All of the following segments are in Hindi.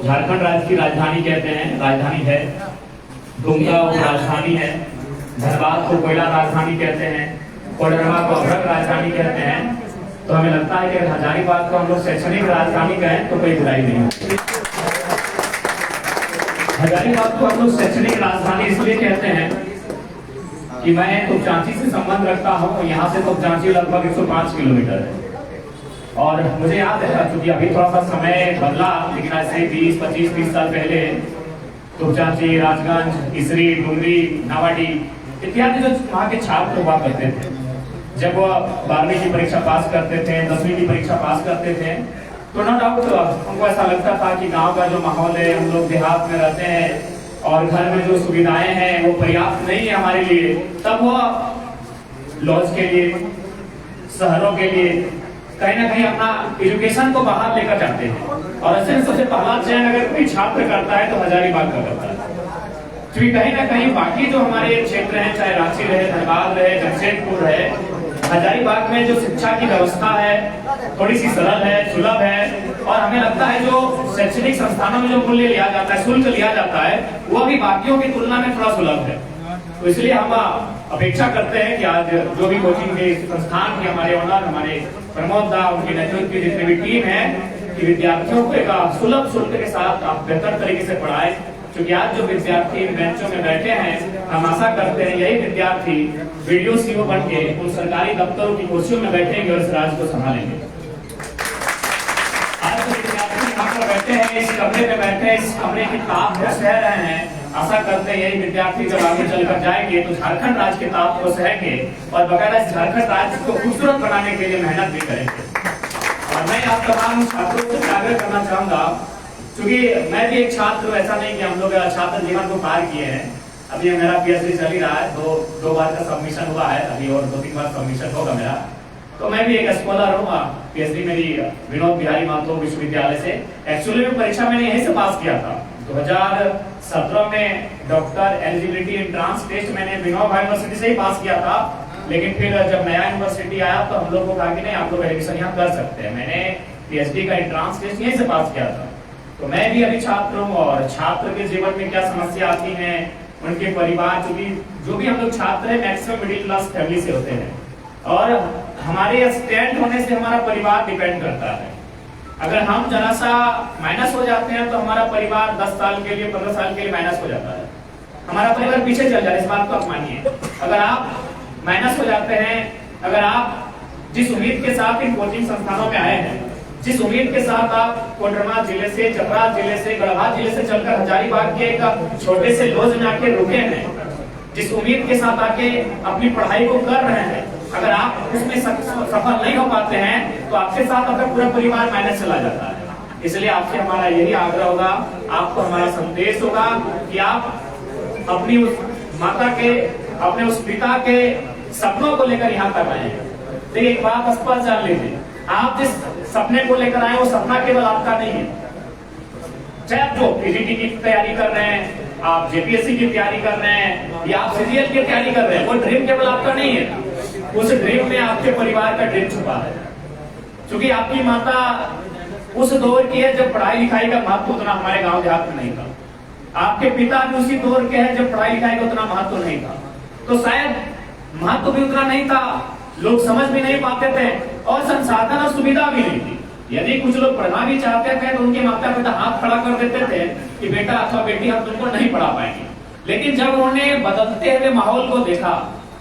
झारखंड राज्य की राजधानी कहते हैं, राजधानी है। दुमका राजधानी है। धनबाद को कोयला राजधानी कहते हैं। कोडरमा को अभ्रक राजधानी कहते हैं। तो हमें लगता है कि अगर हजारीबाग को हम लोग शैक्षणिक राजधानी कहें तो कोई बुराई नहीं है। हजारीबाग को हम लोग शैक्षणिक राजधानी इसलिए कहते हैं कि मैं तोपचांची से संबंध रखता हूँ। यहाँ से तोपचांची लगभग 105 किलोमीटर है। और मुझे याद है, क्योंकि अभी थोड़ा सा समय बदला, लेकिन ऐसे 20, 25, 30 साल पहले तोपचांची, राजगंज, इसरी, डुमरी, नावाडी इत्यादि जो वहाँ के छात्र हुआ करते थे, जब वो 12वीं की परीक्षा पास करते थे, 10वीं की परीक्षा पास करते थे, तो नो डाउट उनको ऐसा लगता था कि गांव का जो माहौल है, हम लोग देहात में रहते हैं और घर में जो सुविधाएं हैं वो पर्याप्त नहीं है हमारे लिए। तब वो लॉज के लिए, शहरों के लिए कहीं ना कहीं अपना एजुकेशन को बाहर लेकर जाते हैं। और ऐसे में सबसे पहला चयन अगर कोई छात्र करता है तो हजारीबाग का करता है, क्योंकि कहीं ना कहीं बाकी जो हमारे क्षेत्र हैं, चाहे रांची रहे, धनबाद रहे, जमशेदपुर रहे, हजारीबाग में जो शिक्षा की व्यवस्था है थोड़ी सी सरल है, सुलभ है। और हमें लगता है जो शैक्षणिक संस्थानों में जो मूल्य लिया जाता है, शुल्क लिया जाता है, वो भी बाकियों की तुलना में थोड़ा सुलभ है। तो इसलिए हम अपेक्षा करते हैं कि आज जो भी कोचिंग के संस्थान के हमारे ओनर, हमारे प्रमोद दा, उनके नेतृत्व की जितनी भी टीम है, कि विद्यार्थियों को एक सुलभ शुल्क के साथ आप बेहतर तरीके से पढ़ाएं। क्योंकि आज जो विद्यार्थी इन बेंचों में बैठे हैं, हम आशा करते हैं यही विद्यार्थी वीडियो सीओ बन के उन सरकारी दफ्तरों की कुर्सियों में बैठेंगे और इस राज्य को संभालेंगे। आज जो विद्यार्थी यहाँ पर बैठे हैं, इस कमरे में बैठे, इस कमरे की ताप को सह रहे हैं, आशा करते हैं यही विद्यार्थी जब आगे चलकर जाएंगे तो झारखंड राज्य के ताप को सहेंगे और बकायदा इस झारखंड राज्य को खूबसूरत बनाने के लिए मेहनत भी करेंगे। और मैं आप तमाम छात्रों से आग्रह करना चाहूंगा, क्योंकि मैं भी एक छात्र, ऐसा नहीं कि हम लोग छात्र जीवन को पार किए हैं। अभी मेरा पीएचडी चल ही रहा है, दो बार का सबमिशन हुआ है अभी, और 2-3 बार सबमिशन होगा मेरा। तो मैं भी एक स्कॉलर हूँ। पीएचडी मेरी विनोद बिहारी महतो विश्वविद्यालय से। एक्चुअली में परीक्षा मैंने यहीं से पास किया था। 2017 में डॉक्टर एलिजिबिलिटी एंट्रांस टेस्ट मैंने विनोबा यूनिवर्सिटी से ही पास किया था। लेकिन फिर जब नया यूनिवर्सिटी आया तो हम लोग को कहा कि नहीं, आप लोग एडमिशन यहाँ कर सकते हैं। मैंने पीएचडी का एंट्रांस टेस्ट यहीं से पास किया था। तो मैं भी अभी छात्र हूँ, और छात्र के जीवन में क्या समस्या आती है, उनके परिवार, चूंकि जो भी हम लोग छात्र हैं मैक्सिमम मिडिल क्लास फैमिली से होते हैं, और हमारे स्टैंड होने से हमारा परिवार डिपेंड करता है। अगर हम जरा सा माइनस हो जाते हैं तो हमारा परिवार 10 साल के लिए, 15 साल के लिए माइनस हो जाता है। हमारा परिवार पीछे चल जाए, इस बात को आप मानिए। अगर आप माइनस हो जाते हैं, अगर आप जिस उम्मीद के साथ इन कोचिंग संस्थानों में आए हैं, जिस उम्मीद के साथ आप कोडरमा जिले से, चतरा जिले से, गढ़वा जिले से चलकर हजारीबाग के एक छोटे से लॉज में आके रुके हैं, जिस उम्मीद के साथ आके अपनी पढ़ाई को कर रहे हैं, अगर आप उसमें सफल नहीं हो पाते हैं तो आपके साथ आपका पूरा परिवार माइनस चला जाता है। इसलिए आपसे हमारा यही आग्रह होगा, आपको हमारा संदेश होगा कि आप अपनी उस माता के, अपने उस पिता के सपनों को लेकर यहाँ कर रहे हैं। देखिए एक बात स्पष्ट जान लीजिए, आप जिस सपने को लेकर आए वो सपना केवल आपका नहीं है। चाहे आप जो पीजीटी की तैयारी कर रहे हैं, आप जेपीएससी की तैयारी कर रहे हैं, या आप सीजीएल की तैयारी कर रहे हैं, वो ड्रीम केवल आपका नहीं है। उस ड्रीम में आपके परिवार का ड्रीम छुपा है। क्योंकि आपकी माता उस दौर की है जब पढ़ाई लिखाई का महत्व उतना हमारे गांव देहात में नहीं था। आपके पिता भी उसी दौर के हैं जब पढ़ाई लिखाई का उतना महत्व नहीं था। तो शायद महत्व भी उतना नहीं था, लोग समझ भी नहीं पाते थे, और संसाधन और सुविधा भी नहीं थी। यदि कुछ लोग पढ़ना भी चाहते थे तो उनके माता पिता हाथ खड़ा कर देते थे कि बेटा अथवा बेटी हम तुमको नहीं पढ़ा पाएंगे। लेकिन जब उन्होंने बदलते हुए माहौल को देखा,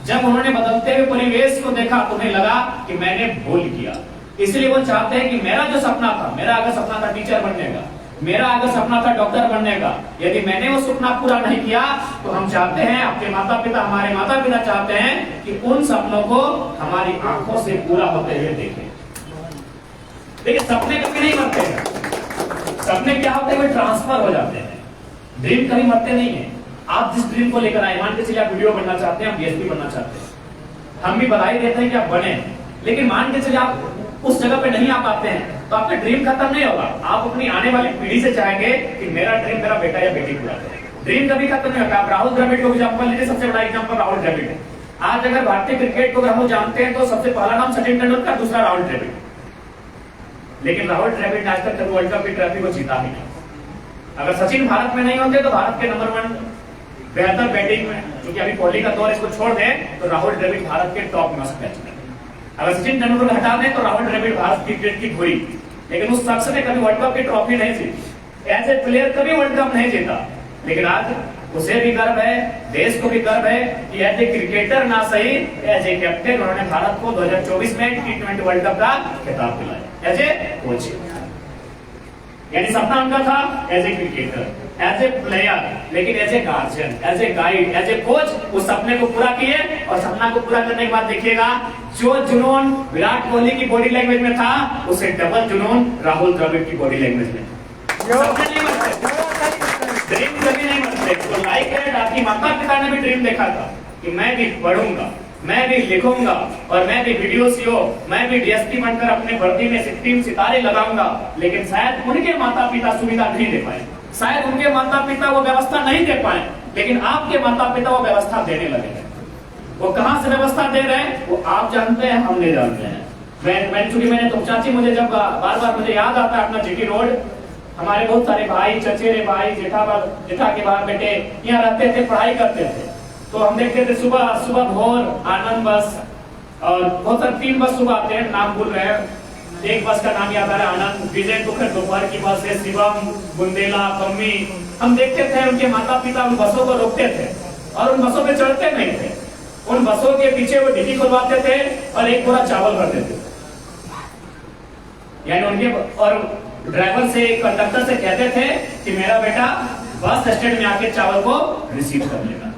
जब उन्होंने बदलते हुए परिवेश को देखा, तो उन्हें लगा कि मैंने भूल किया। इसलिए वो चाहते हैं कि मेरा जो सपना था, मेरा अगर सपना था टीचर बनने का, मेरा अगर सपना था डॉक्टर बनने का, यदि मैंने वो सपना पूरा नहीं किया तो हम चाहते हैं, आपके माता पिता, हमारे माता पिता चाहते हैं कि उन सपनों को हमारी आंखों से पूरा होते हुए देखें। देखिए सपने कभी नहीं मरते हैं। सपने क्या होते हैं, ट्रांसफर हो जाते हैं। ड्रीम कभी मरते नहीं है। आप जिस ड्रीम को लेकर आए, मान के चलिए आप वीडियो बनना चाहते हैं, आप डीएसपी बनना चाहते हैं, हम भी बधाई देते हैं कि आप बने। लेकिन मान के चलिए आप उस जगह पे नहीं आ पाते हैं तो आपका ड्रीम खत्म नहीं होगा। आप अपनी आने वाली पीढ़ी से चाहेंगे कि मेरा ड्रीम मेरा बेटा या बेटी पूरा करे। ड्रीम कभी खत्म नहीं होगा। आप राहुल द्रविड़ को एग्जांपल लीजिए, सबसे बड़ा एग्जांपल राहुल द्रविड़ है। आज अगर भारतीय क्रिकेट को हम जानते हैं तो सबसे पहला नाम सचिन तेंदुलकर, दूसरा राहुल द्रविड़। लेकिन राहुल द्रविड़ ने आज तक वर्ल्ड कप की ट्रॉफी को जीता ही नहीं। अगर सचिन भारत में नहीं होते तो भारत के नंबर 1 बेहतर बैटिंग में, क्योंकि अभी कोहली का दौर इसको छोड़ दे तो राहुल द्रविड़ भारत के टॉप मोस्ट बैट्समैन। अगर सचिन तेंदुलकर हटा दें तो राहुल द्रविड़ भारत की क्रिकेट की धुरी। लेकिन उस शख्स ने कभी वर्ल्ड कप की ट्रॉफी नहीं जीती, एज ए प्लेयर कभी वर्ल्ड कप नहीं जीता। लेकिन आज उसे भी गर्व है, देश को भी गर्व है कि एज ए क्रिकेटर ना सही, एज ए कैप्टन उन्होंने भारत को 2024 में T20 वर्ल्ड कप का खिताब दिलाया एज ए कोच। यानी सपना उनका था as a cricketer, as a player, लेकिन as a guardian, as a guide, as a coach उस सपने को पूरा किए। और सपना को पूरा करने के बाद देखिएगा जो जुनून विराट कोहली की बॉडी लैंग्वेज में था उसे डबल जुनून राहुल द्रविड़ की बॉडी लैंग्वेज में। सपने नहीं मरते, ड्रीम कभी नहीं मरते। तो लाइक है, आपकी माता पिता ने भी ड्रीम देखा था कि मैं भी पढ़ूंगा, मैं भी लिखूंगा और मैं भी वीडियो सीओ, मैं भी डीएसपी बनकर अपने वर्दी में 3 सितारे लगाऊंगा। लेकिन शायद उनके माता पिता सुविधा नहीं दे पाए, शायद उनके माता पिता वो व्यवस्था नहीं दे पाए, लेकिन आपके माता पिता वो व्यवस्था देने लगे हैं। वो कहां से व्यवस्था दे रहे हैं वो आप जानते हैं, हम नहीं जानते हैं। मैं चूंकि मैंने तो चाची, मुझे जब बार बार मुझे याद आता है अपना जीटी रोड, हमारे बहुत सारे भाई, चचेरे भाई, जेठा के बाहर बेटे यहाँ रहते थे, पढ़ाई करते थे। तो हम देखते थे सुबह भोर आनंद बस और बहुत सारे 3 बस सुबह आते हैं, नाम भूल रहे हैं। एक बस का नाम याद आ रहा है आनंद, विजय दुखर दोपहर की बस है, शिवम, बुंदेला, कम्मी। हम देखते थे उनके माता पिता उन बसों को रोकते थे और उन बसों पे चढ़ते नहीं थे। उन बसों के पीछे वो डिग्गी खुलवाते थे और एक बोरा चावल भरते थे। यानी उनके और ड्राइवर से, कंडक्टर से कहते थे कि मेरा बेटा बस स्टैंड में आके चावल को रिसीव कर लेगा।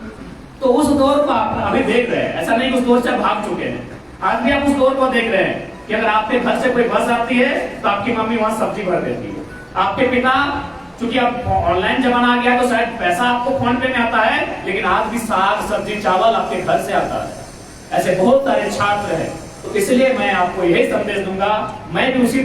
तो उस दौर को आप अभी देख रहे हैं, ऐसा नहीं उस दौर से भाग चुके हैं, आज भी आप उस दौर को देख रहे हैं कि अगर आपके घर से कोई बस आती है तो आपकी मम्मी वहां सब्जी भर देती है। आपके पिता, चूंकि अब ऑनलाइन जमाना आ गया तो शायद पैसा आपको फोन पे में आता है, लेकिन आज भी साग सब्जी चावल आपके घर से आता है। ऐसे बहुत सारे छात्र हैं। तो इसलिए मैं आपको यही संदेश दूंगा, मैं भी उसी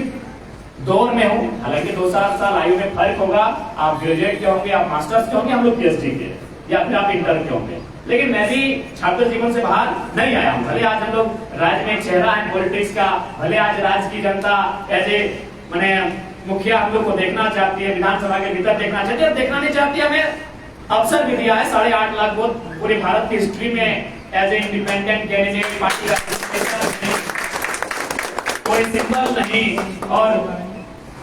दौर में हूँ, हालांकि 2-4 साल आयु में फर्क होगा। आप ग्रेजुएट के होंगे, आप मास्टर्स के होंगे, हम लोग पीएचडी के, या फिर आप इंटर के होंगे। लेकिन मैं भी छात्र जीवन से बाहर नहीं आया हूँ। भले आज हम लोग राज्य में एक चेहरा है पॉलिटिक्स का, भले आज राज्य की जनता एज ए मैंने मुखिया हम लोग को देखना चाहती है, विधानसभा के भीतर देखना चाहती है, देखना नहीं चाहती है। हमें अवसर भी दिया है 8.5 लाख वोट पूरे भारत की हिस्ट्री में as a independent candidate, party का कोई सिंबल नहीं और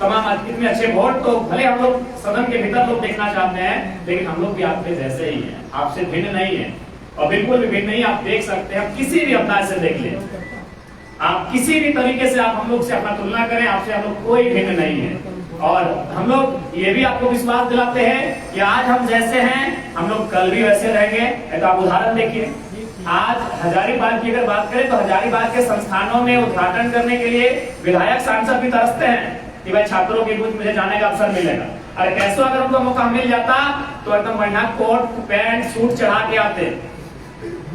तमाम इतने अच्छे वोट। तो भले हम लोग सदन के भीतर लोग देखना चाहते हैं, लेकिन हम लोग भी आपके जैसे ही हैं, आपसे भिन्न नहीं है और बिल्कुल भी भिन्न नहीं। आप देख सकते हैं, किसी भी अंदाज से देख लें, आप किसी भी तरीके से आप हम लोग से अपना तुलना करें, आपसे हम लोग कोई भिन्न नहीं है। और हम लोग ये भी आपको विश्वास दिलाते हैं कि आज हम जैसे हैं हम लोग कल भी वैसे रहेंगे। तो आप उदाहरण देखिए, आज हजारीबाग की अगर बात करें तो हजारीबाग के संस्थानों में उद्घाटन करने के लिए विधायक सांसद भी तरसते हैं कि भाई छात्रों के बीच मुझे जाने का अवसर मिलेगा। अरे कैसे अगर उनको मौका मिल जाता तो एकदम बढ़िया कोट पैंट सूट चढ़ा के आते,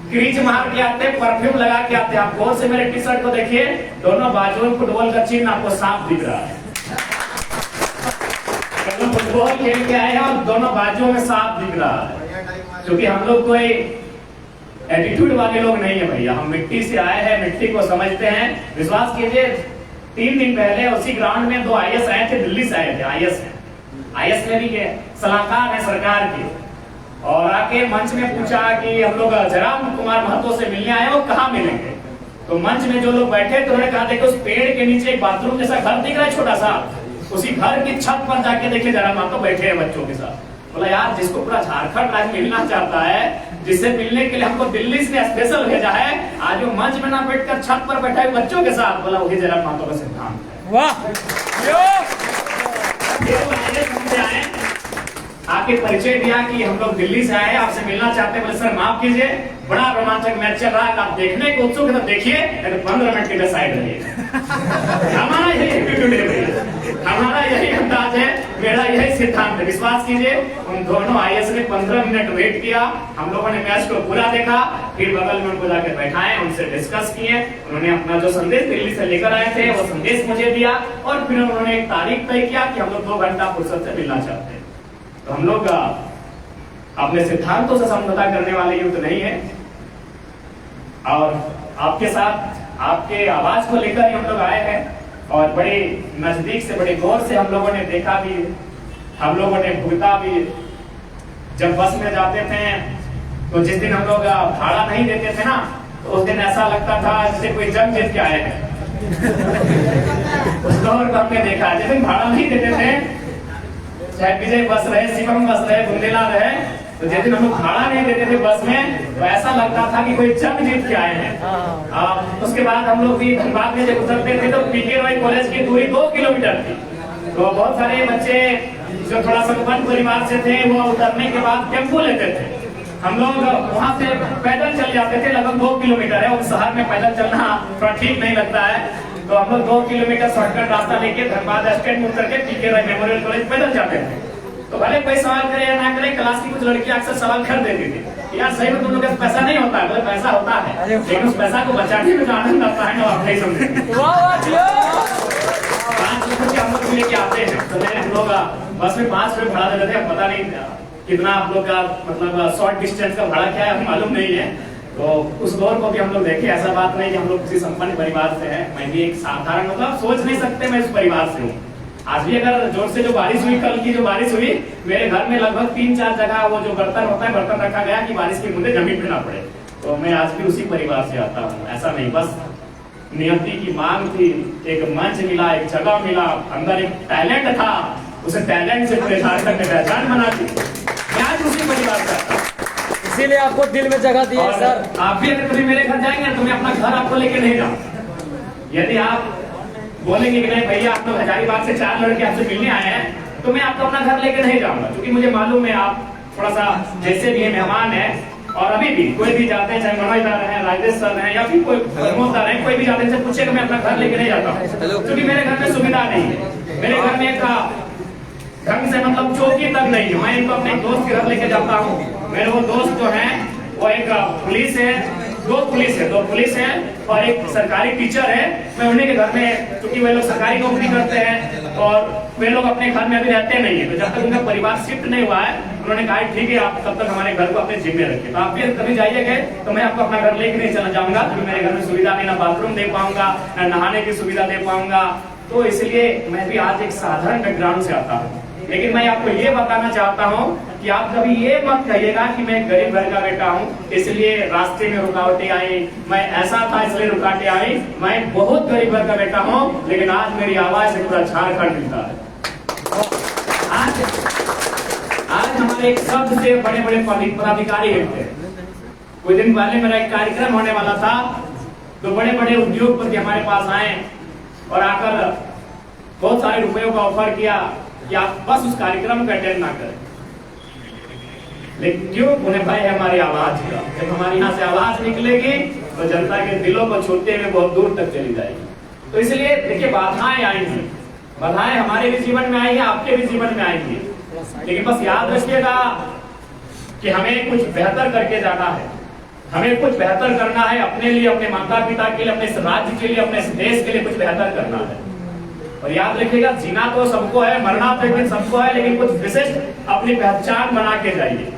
क्रीज मार के आते, परफ्यूम लगा के आते। आप गौर से मेरे टी शर्ट को देखिए, दोनों बाजुओं में फुटबॉल का चिन्ह आपको साफ दिख रहा है। फुटबॉल खेल के आए हैं और दोनों बाजुओं में साफ दिख रहा है, क्योंकि हम लोग कोई एटीट्यूड वाले लोग नहीं है भैया। हम मिट्टी से आए हैं, मिट्टी को समझते हैं। विश्वास कीजिए, 3 दिन पहले उसी ग्राउंड में 2 आईएएस आए थे, दिल्ली से आए थे। आईएएस में भी के सलाहकार है सरकार के, और आके मंच में पूछा कि हम लोग जयराम कुमार महतो से मिलने आए, वो कहाँ मिलेंगे। तो मंच में जो लोग बैठे तो उन्होंने कहा देखो उस पेड़ के नीचे एक बाथरूम जैसा घर दिख रहा है छोटा सा, उसी घर की छत पर जाके देखे जयराम महतो बैठे हैं बच्चों के साथ। बोला यार, जिसको पूरा झारखंड आज मिलना चाहता है, जिससे मिलने के लिए हमको दिल्ली से स्पेशल भेजा है, आज वो मंच में ना बैठकर छत पर बैठा है बच्चों के साथ। बोला वही जयराम महतो का सिद्धांत है। वाह, आके परिचय दिया कि हम लोग दिल्ली से आए, आपसे मिलना चाहते हैं। बोले सर माफ कीजिए, बड़ा रोमांचक मैच चल रहा है, आप देखने को उत्सुक है तो देखिए, 15 मिनट के लिए साइड रहिए। हमारा यही एटीट्यूड है, हमारा यही अंदाज है, मेरा यही सिद्धांत है। विश्वास कीजिए, उन दोनों आईएएस ने 15 मिनट वेट किया। हम लोगों ने मैच को पूरा देखा, फिर बगल में उनको जाकर बैठाए, उनसे डिस्कस किए। उन्होंने अपना जो संदेश दिल्ली से लेकर आए थे वो संदेश मुझे दिया, और फिर उन्होंने एक तारीख तय किया कि हम लोग 2 घंटा फुर्सत से मिलना चाहते हैं। तो हम लोग अपने सिद्धांतों से समझौता करने वाले युद्ध नहीं है, और आपके साथ आपके आवाज को लेकर ही हम लोग आए हैं, और बड़े नजदीक से बड़े गौर से हम लोगों ने देखा भी हम लोगों ने भुगता भी। जब बस में जाते थे तो जिस दिन हम लोग भाड़ा नहीं देते थे ना, तो उस दिन ऐसा लगता था जैसे कोई जंग जीत के आए हैं। उस दौर को हमने देखा, जिस दिन भाड़ा नहीं देते थे, चाहे विजय बस रहे, शिवम बस रहे, बुंदेला रहे, तो जिस दिन हम लोग भाड़ा नहीं देते थे बस में, तो ऐसा लगता था कि कोई जंग जीत के आए हैं। उसके बाद हम लोग भी धनबाद में जब उतरते थे तो पीके रॉय कॉलेज की दूरी 2 किलोमीटर थी। तो बहुत सारे बच्चे जो थोड़ा संपन्न परिवार से थे, वो उतरने के बाद टेम्पो लेते थे। हम लोग वहां से पैदल चल जाते थे, लगभग 2 किलोमीटर है, और शहर में पैदल चलना थोड़ा ठीक नहीं लगता है, तो हम लोग 2 किलोमीटर शॉर्टकट रास्ता लेके धनबाद स्टैंड में उतर के पीके रॉय मेमोरियल कॉलेज पैदल जाते थे। तो भले कोई सवाल करे या ना करे, क्लास की कुछ लड़कियां अक्सर सवाल कर देती थी, यार सही में तुम लोग के पैसा नहीं होता है, बोले पैसा होता है, लेकिन उस पैसा को बचाने में जो आनंद आता है ना, आप नहीं समझेंगे। 5 रुपये हम लोग लेके आते हैं, तो हम लोग बस में 5 रुपये भाड़ा देते थे। अब पता नहीं कितना आप लोग का मतलब शॉर्ट डिस्टेंस का भाड़ा क्या है मालूम नहीं है। तो उस दौर को भी हम लोग देखे। ऐसा बात नहीं कि हम लोग किसी संपन्न परिवार से हैं, मैं भी एक साधारण, मतलब सोच नहीं सकते मैं इस परिवार से हूँ। आज भी अगर जोर से जो बारिश हुई, कल की जो बारिश हुई, मेरे घर में लगभग 3-4 जगह वो जो बर्तन होता है, बर्तन रखा गया कि बारिश के मुद्दे जमीन पे ना पड़े। तो मैं आज भी उसी परिवार से आता हूँ। ऐसा नहीं, बस नियति की मांग थी, एक मंच मिला, एक जगह मिला, अंदर एक टैलेंट था, उसे टैलेंट से पूरे झारखंड में पहचान बना दी। मैं आज उसी परिवार से आता हूँ, इसीलिए आपको दिल में जगह दी है सर। आप भी अगर कभी मेरे घर जाएंगे तो मैं अपना घर आपको लेके नहीं जाऊंगा। यदि आप बोलेंगे कि नहीं भैया आप लोग हजारीबाग से 4 लड़के आपसे मिलने आए हैं, तो मैं आपको अपना घर लेके नहीं जाऊंगा, क्योंकि मुझे मालूम है आप थोड़ा सा जैसे भी मेहमान है। और अभी भी कोई भी जाते हैं, चाहे मनोज सर हैं, राजेश सर हैं, या फिर कोई प्रमोद सर हैं, कोई भी जाते हैं, पूछेगा मैं अपना घर लेके नहीं जाता हूँ, क्योंकि मेरे घर में सुविधा नहीं है। मेरे घर में एक ढंग से मतलब चौकी तक नहीं है। मैं इनको अपने दोस्त के घर लेके जाता हूँ। मेरे वो दोस्त जो हैं वो एक पुलिस है, 2 पुलिस है और एक सरकारी टीचर है। मैं उन्हीं के घर में, क्योंकि वे लोग सरकारी नौकरी करते हैं और वे लोग अपने घर में अभी रहते नहीं है, तो जब तक उनका परिवार शिफ्ट नहीं हुआ है, उन्होंने कहा ठीक है आप तब तक हमारे घर को अपने जिम्मे रखिए। तो आप भी कभी जाइएगा तो मैं आपको अपना घर लेके नहीं चला जाऊंगा, क्योंकि मेरे घर में सुविधा नहीं, ना बाथरूम दे पाऊंगा, ना नहाने की सुविधा दे पाऊंगा। तो इसलिए मैं भी आज एक साधारण बैकग्राउंड से आता हूँ, लेकिन मैं आपको ये बताना चाहता हूँ कि आप कभी ये मत कहिएगा कि मैं गरीब घर का बेटा हूँ, इसलिए रास्ते में रुकावटें आई, मैं ऐसा था इसलिए रुकावटें आई। मैं बहुत गरीब घर का बेटा हूँ, लेकिन आज मेरी आवाज से पूरा झारखंड मिलता है। आज हमारे एक सबसे बड़े बड़े पदाधिकारी थे। कुछ दिन पहले मेरा एक कार्यक्रम होने वाला था, तो बड़े बड़े उद्योगपति हमारे पास आए और आकर बहुत सारे रुपयों का ऑफर किया कि आप बस उस कार्यक्रम को अटेंड ना करें। लेकिन क्यों? उन्हें भय है हमारी आवाज का। जब हमारे यहाँ से आवाज निकलेगी तो जनता के दिलों को छूते हुए बहुत दूर तक चली जाएगी। तो इसलिए देखिए, बाधाएं आएंगी, बाधाएं हमारे भी जीवन में आई है, आपके भी जीवन में आएंगी, लेकिन बस याद रखिएगा कि हमें कुछ बेहतर करके जाना है, हमें कुछ बेहतर करना है अपने लिए, अपने माता पिता के लिए, अपने इस राज्य के लिए, अपने इस देश के लिए कुछ बेहतर करना है। और याद रखिएगा, जीना तो सबको है, मरना तो एक दिन सबको है, लेकिन कुछ विशिष्ट अपनी पहचान बना के जाइए।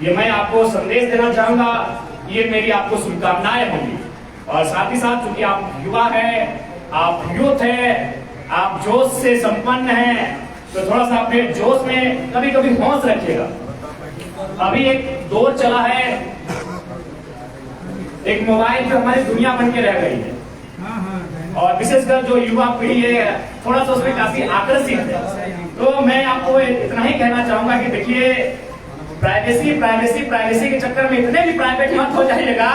ये मैं आपको संदेश देना चाहूंगा, ये मेरी आपको शुभकामनाएं होंगी। और साथ ही साथ चूंकि आप युवा है, आप यूथ है, आप जोश से संपन्न हैं, तो थोड़ा सा अपने जोश में कभी कभी होश रखिएगा। अभी एक दौर चला है, एक मोबाइल पे हमारी दुनिया बन के रह गई है, और विशेषकर जो युवा पीढ़ी है थोड़ा सा उसमें काफी आकर्षित है। तो मैं आपको इतना ही कहना चाहूंगा कि देखिए, प्राइवेसी प्राइवेसी प्राइवेसी के चक्कर में इतने भी प्राइवेट मत हो जाइएगा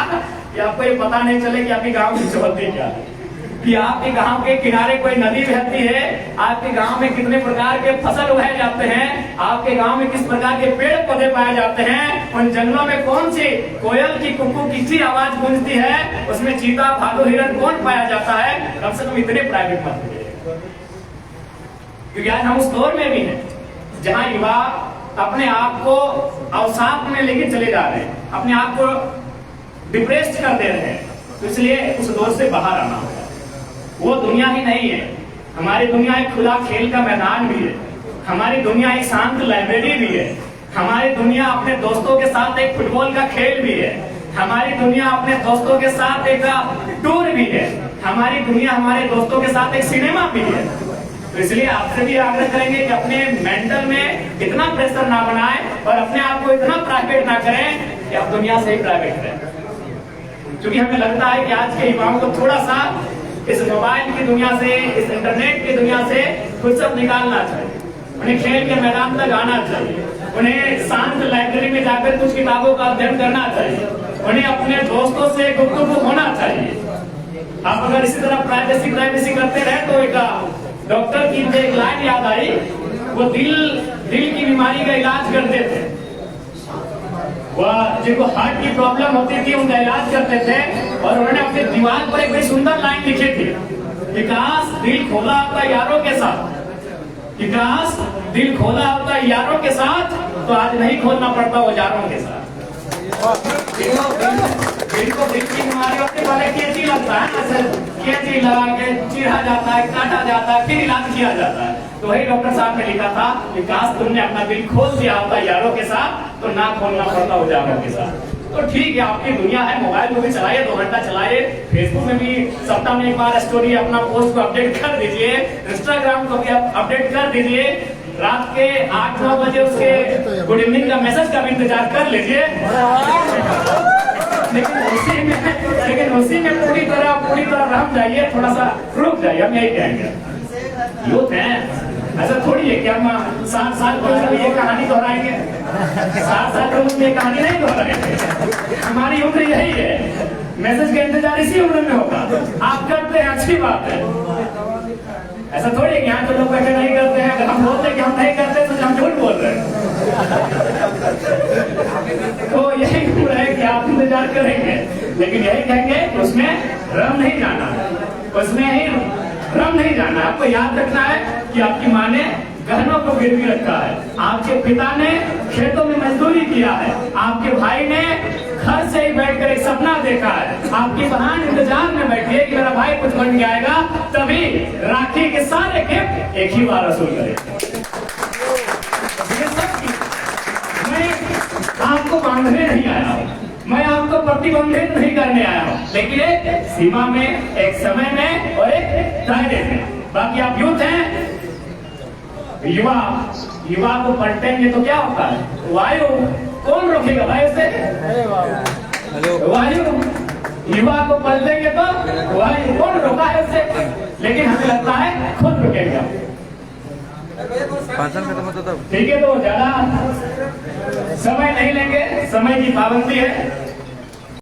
कि आपको ये पता नहीं चले कि आपके गांव की चौहद्दी क्या है, कि आपके गांव के किनारे कोई नदी बहती है, आपके गांव में कितने प्रकार के फसल उगाए जाते हैं, आपके गांव में किस प्रकार के पेड़ पौधे पाए जाते हैं, उन जंगलों में कौन सी कोयल की कुकू किसी आवाज गूंजती है, उसमें चीता भालू हिरण कौन पाया जाता है। कम से कम इतने प्राइवेट मत होइए, क्योंकि आज हम उस दौर में भी हैं जहां युवा अपने आप को अवसाद में लेके चले जा रहे हैं, अपने आप को डिप्रेस्ड कर दे रहे हैं। तो इसलिए उस दौर से बाहर आना होगा। वो दुनिया ही नहीं है, हमारी दुनिया एक खुला खेल का मैदान भी है, हमारी दुनिया एक शांत लाइब्रेरी भी है, हमारी दुनिया अपने दोस्तों के साथ एक फुटबॉल का खेल भी है, हमारी दुनिया अपने दोस्तों के साथ एक टूर भी है, हमारी दुनिया हमारे दोस्तों के साथ एक सिनेमा भी है। तो तो इसलिए आपसे भी आग्रह करेंगे कि अपने मेंटल में इतना प्रेशर ना बनाएं और अपने आप को इतना प्राइवेट ना करें कि आप दुनिया से ही प्राइवेट करें। क्योंकि हमें लगता है कि आज के युवाओं को थोड़ा सा इस मोबाइल की दुनिया से, इस इंटरनेट की दुनिया से फुर्सत निकालना चाहिए, उन्हें खेल के मैदान तक आना चाहिए, उन्हें शांत लाइब्रेरी में जाकर कुछ किताबों का अध्ययन करना चाहिए, उन्हें अपने दोस्तों से गुफ्तगू होना चाहिए। आप अगर इसी तरह प्राइवेसी करते रहे तो एक डॉक्टर की मुझे एक लाइन याद आई, वो दिल की बीमारी का इलाज करते थे, वह जिनको हार्ट की प्रॉब्लम होती थी उनका इलाज करते थे, और उन्होंने अपने दीवार पर एक बड़ी सुंदर लाइन लिखी थी, विकास दिल खोला होता यारों के साथ, विकास दिल खोला होता यारों के साथ, तो आज नहीं खोलना पड़ता औजारों के साथ। दिल की बीमारी होती पहले कैंची लगता है ना सर, कैंची लगा के चीरा जाता है, काटा जाता है, फिर इलाज किया जाता है। तो वही डॉक्टर साहब ने लिखा था, विकास तुमने अपना दिल खोल दिया होता यारों के साथ, तो ना खोलना पड़ता औजारों के साथ। तो ठीक है, आपकी दुनिया है, मोबाइल को भी चलाइए, 2 घंटा चलाइए, फेसबुक में भी सप्ताह में एक बार स्टोरी अपना पोस्ट को अपडेट कर दीजिए, इंस्टाग्राम को भी अपडेट कर दीजिए, रात के 8-9 बजे उसके गुड इवनिंग का मैसेज का भी इंतजार कर लीजिए। लेकिन उसी में पूरी तरह रम जाइए, थोड़ा सा रुक जाइए, हम यही कहेंगे। यूथ है, ऐसा थोड़ी है कि हम 7 साल की उम्र में ये कहानी दोहराएंगे, 7 साल की उम्र में ये कहानी नहीं दोहराएंगे। हमारी उम्र यही है, मैसेज का इंतजार इसी उम्र में होगा। आप करते हैं, अच्छी बात है, ऐसा थोड़ी है कि यहाँ तो लोग बैठे नहीं करते हैं। अगर हम बोलते कि हम नहीं करते तो हम झूठ बोल रहे हैं। तो यही उम्र है कि आप इंतजार करेंगे, लेकिन यही कहेंगे उसमें रम नहीं जाना, उसमें ही रम नहीं जाना। आपको याद रखना है कि आपकी माँ ने गहनों को गिरवी रखा है, आपके पिता ने खेतों में मजदूरी किया है, आपके भाई ने घर से ही बैठकर एक सपना देखा है, आपकी बहन इंतजार में बैठी है कि मेरा भाई कुछ बन जाएगा, तभी राखी के सारे गिफ्ट एक ही बार वसूल करेगा। मैं आपको बांधने नहीं आया हूँ, मैं आपको प्रतिबंधित नहीं करने आया हूँ, लेकिन एक सीमा में, एक समय में और एक दायरे में। बाकी आप यूथ हैं, युवा को पलटेंगे तो क्या होता है? वायु कौन रोकेगा? वायु से वायु, युवा को पलटेंगे तो वायु कौन रोका है उससे? लेकिन हमें लगता है खुद रुकेगा। ठीक है, तो ज्यादा समय नहीं लेंगे, समय की पाबंदी है।